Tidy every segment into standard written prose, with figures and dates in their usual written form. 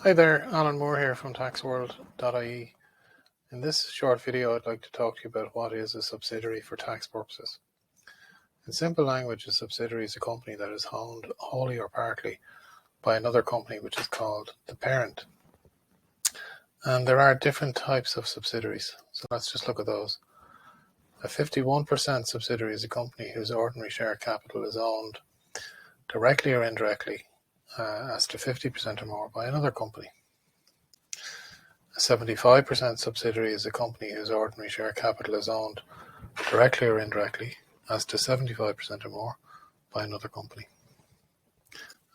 Hi there, Alan Moore here from taxworld.ie. In this short video I'd like to talk to you about what is a subsidiary for tax purposes. In simple language, a subsidiary is a company that is owned wholly or partly by another company which is called the parent. And there are different types of subsidiaries, so let's just look at those. A 51% subsidiary is a company whose ordinary share capital is owned directly or indirectly as to 50% or more by another company. A 75% subsidiary is a company whose ordinary share capital is owned directly or indirectly as to 75% or more by another company.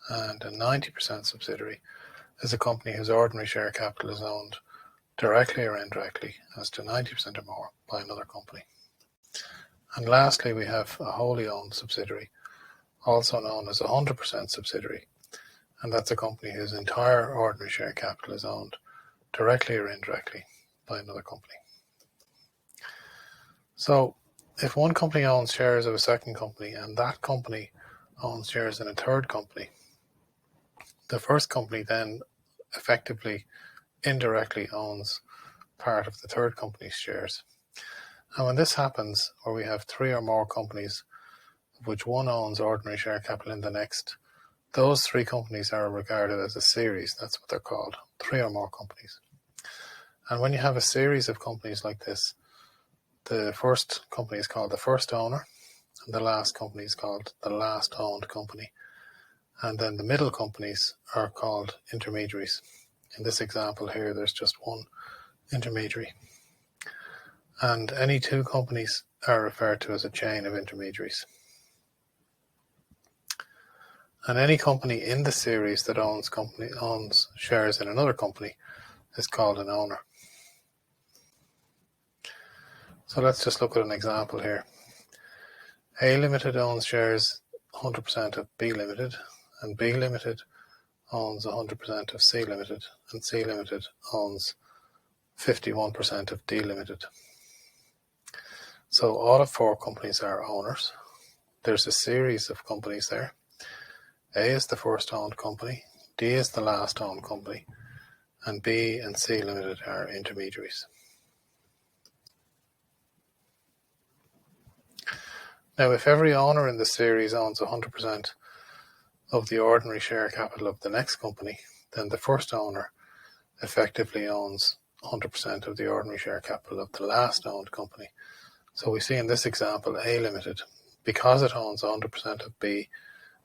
And a 90% subsidiary is a company whose ordinary share capital is owned directly or indirectly as to 90% or more by another company. And lastly, we have a wholly owned subsidiary, also known as a 100% subsidiary, and that's a company whose entire ordinary share capital is owned directly or indirectly by another company. So if one company owns shares of a second company and that company owns shares in a third company, the first company then effectively indirectly owns part of the third company's shares. And when this happens, where we have three or more companies of which one owns ordinary share capital in the next, those three companies are regarded as a series. That's what they're called, three or more companies. And when you have a series of companies like this, the first company is called the first owner, and the last company is called the last owned company. And then the middle companies are called intermediaries. In this example here, there's just one intermediary. And any two companies are referred to as a chain of intermediaries. And any company in the series that owns shares in another company is called an owner. So let's just look at an example here. A Limited owns shares 100% of B Limited, and B Limited owns 100% of C Limited, and C Limited owns 51% of D Limited. So all of four companies are owners. There's a series of companies there. A is the first owned company, D is the last owned company, and B and C Limited are intermediaries. Now, if every owner in the series owns 100% of the ordinary share capital of the next company, then the first owner effectively owns 100% of the ordinary share capital of the last owned company. So we see in this example, A Limited, because it owns 100% of B,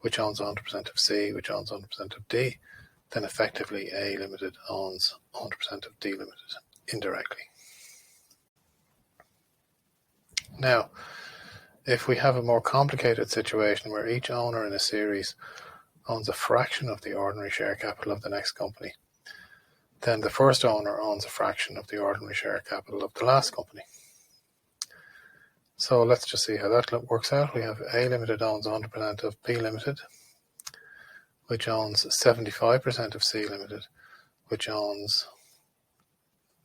which owns 100% of C, which owns 100% of D, then effectively A Limited owns 100% of D Limited indirectly. Now, if we have a more complicated situation where each owner in a series owns a fraction of the ordinary share capital of the next company, then the first owner owns a fraction of the ordinary share capital of the last company. So let's just see how that works out. We have A Limited owns 100% of B Limited, which owns 75% of C Limited, which owns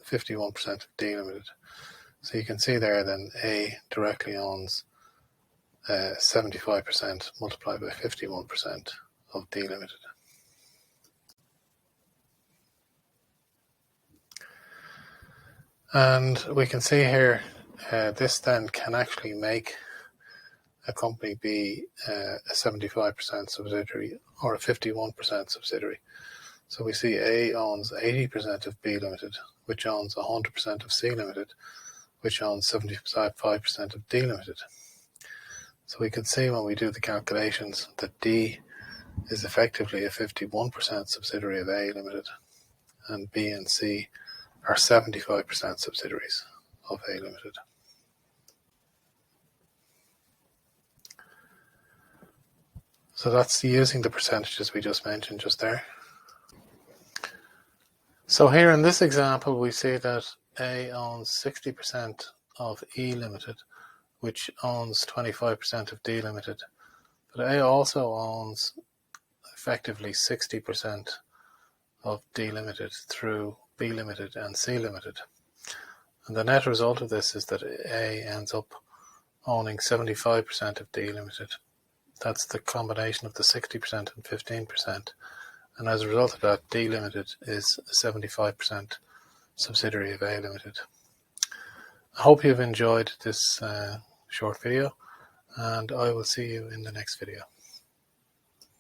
51% of D Limited. So you can see there then A directly owns 75% multiplied by 51% of D Limited. And we can see here, this then can actually make a company be a 75% subsidiary or a 51% subsidiary. So we see A owns 80% of B Limited, which owns 100% of C Limited, which owns 75% of D Limited. So we can see when we do the calculations that D is effectively a 51% subsidiary of A Limited, and B and C are 75% subsidiaries of A Limited. So that's using the percentages we just mentioned just there. So here in this example, we see that A owns 60% of E Limited, which owns 25% of D Limited. But A also owns effectively 60% of D Limited through B Limited and C Limited. And the net result of this is that A ends up owning 75% of D Limited. That's the combination of the 60% and 15%. and as a result of that, D Limited is a 75% subsidiary of A Limited. I hope you've enjoyed this short video, and I will see you in the next video.